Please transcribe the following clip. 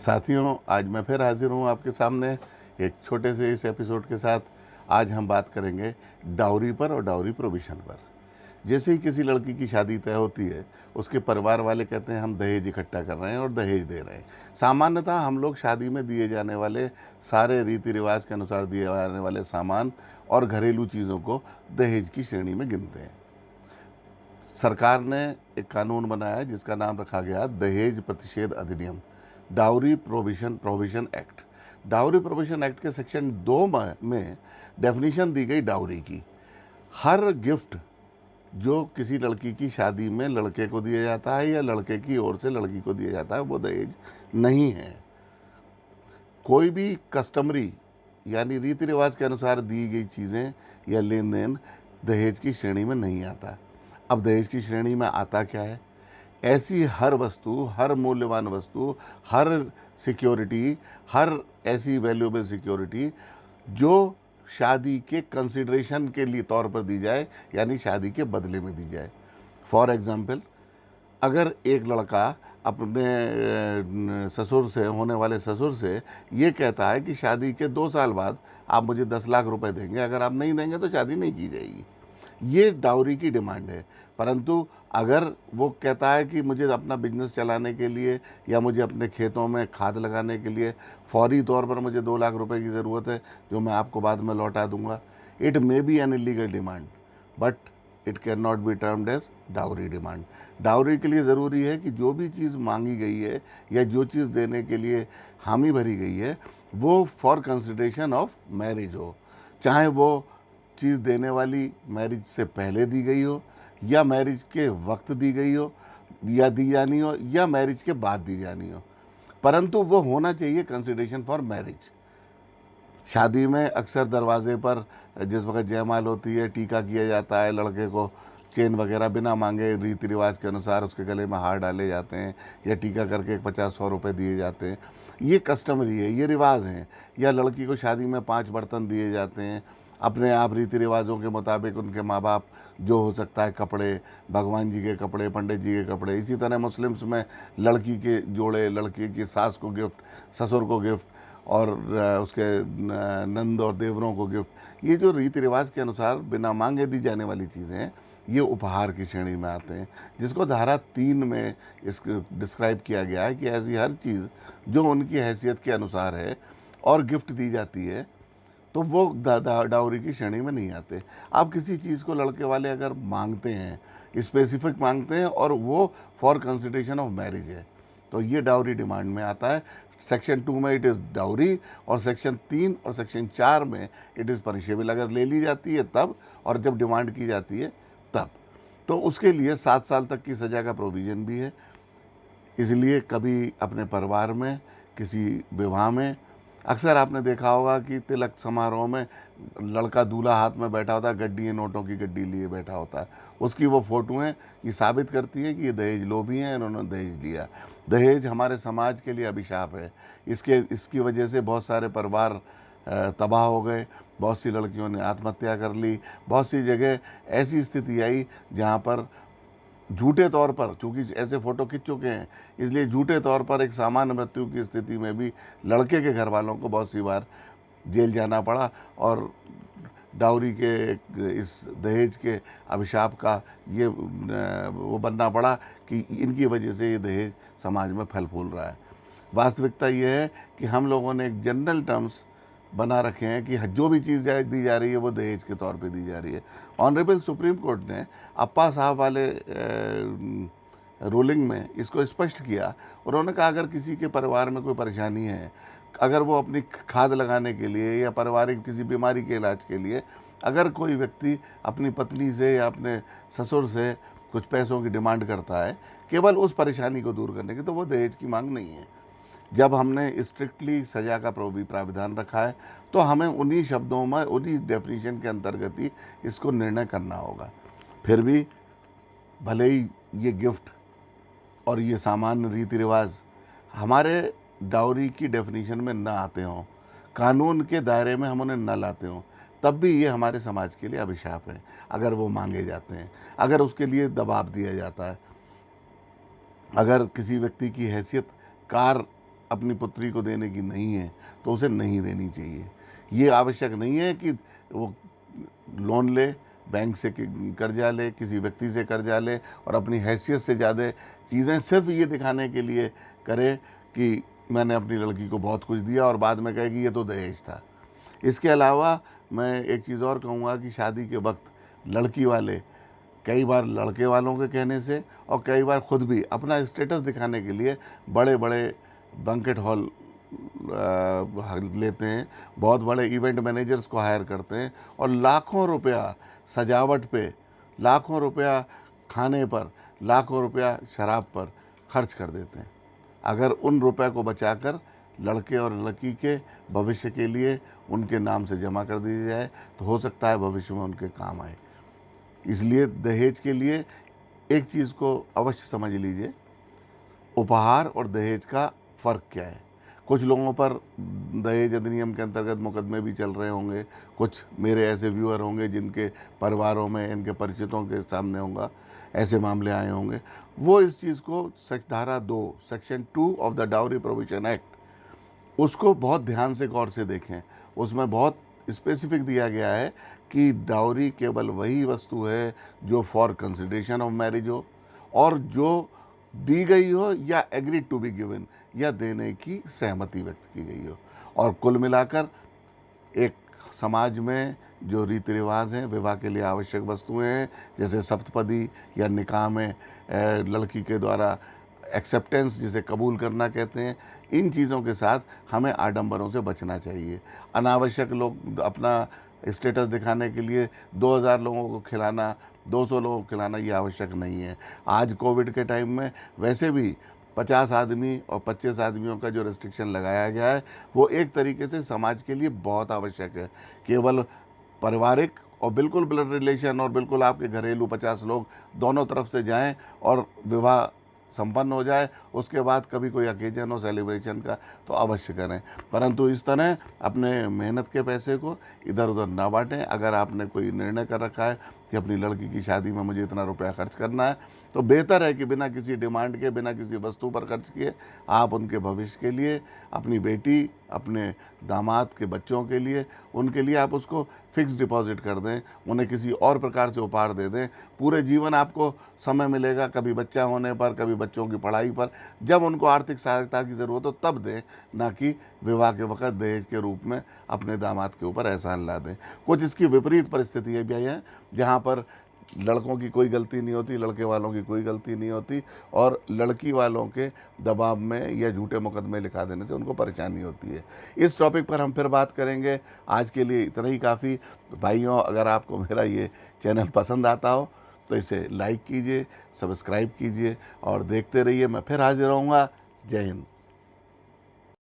साथियों, आज मैं फिर हाजिर हूँ आपके सामने एक छोटे से इस एपिसोड के साथ। आज हम बात करेंगे डाउरी पर और डाउरी प्रोविज़न पर। जैसे ही किसी लड़की की शादी तय होती है, उसके परिवार वाले कहते हैं हम दहेज इकट्ठा कर रहे हैं और दहेज दे रहे हैं। सामान्यतः हम लोग शादी में दिए जाने वाले सारे रीति रिवाज के अनुसार दिए जाने वाले सामान और घरेलू चीज़ों को दहेज की श्रेणी में गिनते हैं। सरकार ने एक कानून बनाया है जिसका नाम रखा गया दहेज प्रतिषेध अधिनियम, dowry provision act. Dowry provision act के सेक्शन 2 में डेफिनेशन दी गई डाउरी की। हर गिफ्ट जो किसी लड़की की शादी में लड़के को दिया जाता है या लड़के की ओर से लड़की को दिया जाता है वो दहेज नहीं है। कोई भी कस्टमरी यानी रीति रिवाज के अनुसार दी गई चीज़ें या लेन देन दहेज की श्रेणी में नहीं आता। अब दहेज की श्रेणी में आता क्या है? ऐसी हर वस्तु, हर मूल्यवान वस्तु, हर सिक्योरिटी, हर ऐसी वैल्यूएबल सिक्योरिटी जो शादी के कंसिडरेशन के लिए तौर पर दी जाए, यानी शादी के बदले में दी जाए। फॉर एग्जाम्पल, अगर एक लड़का अपने ससुर से, होने वाले ससुर से ये कहता है कि शादी के 2 साल बाद आप मुझे 10 लाख रुपए देंगे, अगर आप नहीं देंगे तो शादी नहीं की जाएगी, ये डाउरी की डिमांड है। परंतु अगर वो कहता है कि मुझे अपना बिजनेस चलाने के लिए या मुझे अपने खेतों में खाद लगाने के लिए फौरी तौर पर मुझे 2 लाख रुपए की ज़रूरत है जो मैं आपको बाद में लौटा दूंगा, it may be an illegal demand but it can not be termed as dowry demand. Dowry के लिए ज़रूरी है कि जो भी चीज़ मांगी गई है या जो चीज़ देने के लिए हामी भरी गई है वो फॉर कंसिडरेशन ऑफ मैरिज हो, चाहे वो चीज़ देने वाली मैरिज से पहले दी गई हो या मैरिज के वक्त दी गई हो या दी जानी हो या मैरिज के बाद दी जानी हो, परंतु वो होना चाहिए कंसिडरेशन फॉर मैरिज। शादी में अक्सर दरवाजे पर जिस वक्त जयमाल होती है टीका किया जाता है, लड़के को चेन वगैरह बिना मांगे रीति रिवाज के अनुसार उसके गले में हार डाले जाते हैं या टीका करके 50-100 रुपये दिए जाते हैं। ये कस्टमरी है, ये रिवाज हैं। या लड़की को शादी में 5 बर्तन दिए जाते हैं अपने आप रीति रिवाजों के मुताबिक। उनके माँ बाप जो हो सकता है कपड़े, भगवान जी के कपड़े, पंडित जी के कपड़े। इसी तरह मुस्लिम्स में लड़की के जोड़े, लड़की की सास को गिफ्ट, ससुर को गिफ्ट और उसके नंद और देवरों को गिफ्ट। ये जो रीति रिवाज के अनुसार बिना मांगे दी जाने वाली चीज़ें हैं ये उपहार की श्रेणी में आते हैं, जिसको धारा 3 में डिस्क्राइब किया गया है कि ऐसी हर चीज़ जो उनकी हैसियत के अनुसार है और गिफ्ट दी जाती है तो वो डाउरी की श्रेणी में नहीं आते। आप किसी चीज़ को लड़के वाले अगर मांगते हैं, स्पेसिफिक मांगते हैं और वो फॉर कंसिडरेशन ऑफ मैरिज है तो ये डाउरी डिमांड में आता है। सेक्शन 2 में इट इज़ डाउरी और सेक्शन 3 और सेक्शन 4 में इट इज़ पनिशेबल। अगर ले ली जाती है तब, और जब डिमांड की जाती है तब, तो उसके लिए 7 साल तक की सज़ा का प्रोविज़न भी है। इसलिए कभी अपने परिवार में, किसी विवाह में, अक्सर आपने देखा होगा कि तिलक समारोह में लड़का दूल्हा हाथ में बैठा होता है, गड्डी, नोटों की गड्डी लिए बैठा होता है, उसकी वो फ़ोटोएँ ये साबित करती हैं कि ये दहेज लोभी हैं, इन्होंने दहेज लिया। दहेज हमारे समाज के लिए अभिशाप है। इसकी वजह से बहुत सारे परिवार तबाह हो गए, बहुत सी लड़कियों ने आत्महत्या कर ली, बहुत सी जगह ऐसी स्थिति आई जहाँ पर झूठे तौर पर, चूँकि ऐसे फ़ोटो खिंच चुके हैं इसलिए झूठे तौर पर एक सामान्य मृत्यु की स्थिति में भी लड़के के घर वालों को बहुत सी बार जेल जाना पड़ा और डाउरी के इस दहेज के अभिशाप का ये वो बनना पड़ा कि इनकी वजह से ये दहेज समाज में फल फूल रहा है। वास्तविकता ये है कि हम लोगों ने एक जनरल टर्म्स बना रखे हैं कि जो भी चीज़ दी जा रही है वो दहेज के तौर पे दी जा रही है। ऑनरेबल सुप्रीम कोर्ट ने अप्पा साहब वाले रूलिंग में इसको स्पष्ट किया। उन्होंने कहा अगर किसी के परिवार में कोई परेशानी है, अगर वो अपनी खाद लगाने के लिए या पारिवारिक किसी बीमारी के इलाज के लिए अगर कोई व्यक्ति अपनी पत्नी से या अपने ससुर से कुछ पैसों की डिमांड करता है केवल उस परेशानी को दूर करने की, तो वो दहेज की मांग नहीं है। जब हमने स्ट्रिक्टली सज़ा का प्राविधान रखा है तो हमें उन्हीं शब्दों में, उन्हीं डेफिनेशन के अंतर्गत ही इसको निर्णय करना होगा। फिर भी भले ही ये गिफ्ट और ये सामान्य रीति रिवाज हमारे डाउरी की डेफिनेशन में न आते हों, कानून के दायरे में हम उन्हें न लाते हों, तब भी ये हमारे समाज के लिए अभिशाप है अगर वो मांगे जाते हैं, अगर उसके लिए दबाव दिया जाता है। अगर किसी व्यक्ति की हैसियत कार अपनी पुत्री को देने की नहीं है तो उसे नहीं देनी चाहिए। ये आवश्यक नहीं है कि वो लोन ले, बैंक से कर्जा ले, किसी व्यक्ति से कर्जा ले और अपनी हैसियत से ज़्यादा चीज़ें सिर्फ ये दिखाने के लिए करे कि मैंने अपनी लड़की को बहुत कुछ दिया और बाद में कहे कि ये तो दहेज था। इसके अलावा मैं एक चीज़ और कहूँगा कि शादी के वक्त लड़की वाले कई बार लड़के वालों के कहने से और कई बार खुद भी अपना स्टेटस दिखाने के लिए बड़े बड़े बैंकेट हॉल लेते हैं, बहुत बड़े इवेंट मैनेजर्स को हायर करते हैं और लाखों रुपया सजावट पे, लाखों रुपया खाने पर, लाखों रुपया शराब पर खर्च कर देते हैं। अगर उन रुपए को बचाकर लड़के और लड़की के भविष्य के लिए उनके नाम से जमा कर दी जाए तो हो सकता है भविष्य में उनके काम आए। इसलिए दहेज के लिए एक चीज़ को अवश्य समझ लीजिए, उपहार और दहेज का फ़र्क क्या है। कुछ लोगों पर दहेज अधिनियम के अंतर्गत मुकदमे भी चल रहे होंगे, कुछ मेरे ऐसे व्यूअर होंगे जिनके परिवारों में, इनके परिचितों के सामने होगा ऐसे मामले आए होंगे। वो इस चीज़ को धारा 2 section 2 of the dowry provision act उसको बहुत ध्यान से गौर से देखें। उसमें बहुत स्पेसिफिक दिया गया है कि डाउरी केवल वही वस्तु है जो फॉर कंसिडरेशन ऑफ मैरिज हो और जो दी गई हो या एग्रीड टू बी गिवन या देने की सहमति व्यक्त की गई हो। और कुल मिलाकर एक समाज में जो रीति रिवाज हैं, विवाह के लिए आवश्यक वस्तुएं हैं, जैसे सप्तपदी या निकाह में लड़की के द्वारा एक्सेप्टेंस जिसे कबूल करना कहते हैं, इन चीज़ों के साथ हमें आडंबरों से बचना चाहिए। अनावश्यक लोग अपना स्टेटस दिखाने के लिए 2000 लोगों को खिलाना, 200 लोगों को खिलाना ये आवश्यक नहीं है। आज कोविड के टाइम में वैसे भी 50 आदमी और 25 आदमियों का जो रेस्ट्रिक्शन लगाया गया है वो एक तरीके से समाज के लिए बहुत आवश्यक है। केवल पारिवारिक और बिल्कुल ब्लड रिलेशन और बिल्कुल आपके घरेलू 50 लोग दोनों तरफ से जाएं और विवाह संपन्न हो जाए, उसके बाद कभी कोई ओकेजन हो सेलिब्रेशन का तो अवश्य करें, परंतु इस तरह अपने मेहनत के पैसे को इधर उधर ना बांटें। अगर आपने कोई निर्णय कर रखा है कि अपनी लड़की की शादी में मुझे इतना रुपया खर्च करना है तो बेहतर है कि बिना किसी डिमांड के, बिना किसी वस्तु पर खर्च किए आप उनके भविष्य के लिए, अपनी बेटी, अपने दामाद के बच्चों के लिए, उनके लिए आप उसको फिक्स डिपॉजिट कर दें, उन्हें किसी और प्रकार से उपहार दे दें। पूरे जीवन आपको समय मिलेगा, कभी बच्चा होने पर, कभी बच्चों की पढ़ाई पर, जब उनको आर्थिक सहायता की ज़रूरत हो तब दें, ना कि विवाह के वक्त दहेज के रूप में अपने दामाद के ऊपर एहसान ला दें। कुछ इसकी विपरीत परिस्थितियाँ भी हैं जहाँ पर लड़कों की कोई गलती नहीं होती, लड़के वालों की कोई गलती नहीं होती और लड़की वालों के दबाव में या झूठे मुकदमे लिखा देने से उनको परेशानी होती है। इस टॉपिक पर हम फिर बात करेंगे। आज के लिए इतना ही काफ़ी। भाइयों, अगर आपको मेरा ये चैनल पसंद आता हो तो इसे लाइक कीजिए, सब्सक्राइब कीजिए और देखते रहिए। मैं फिर हाजिर रहूँगा। जय हिंद।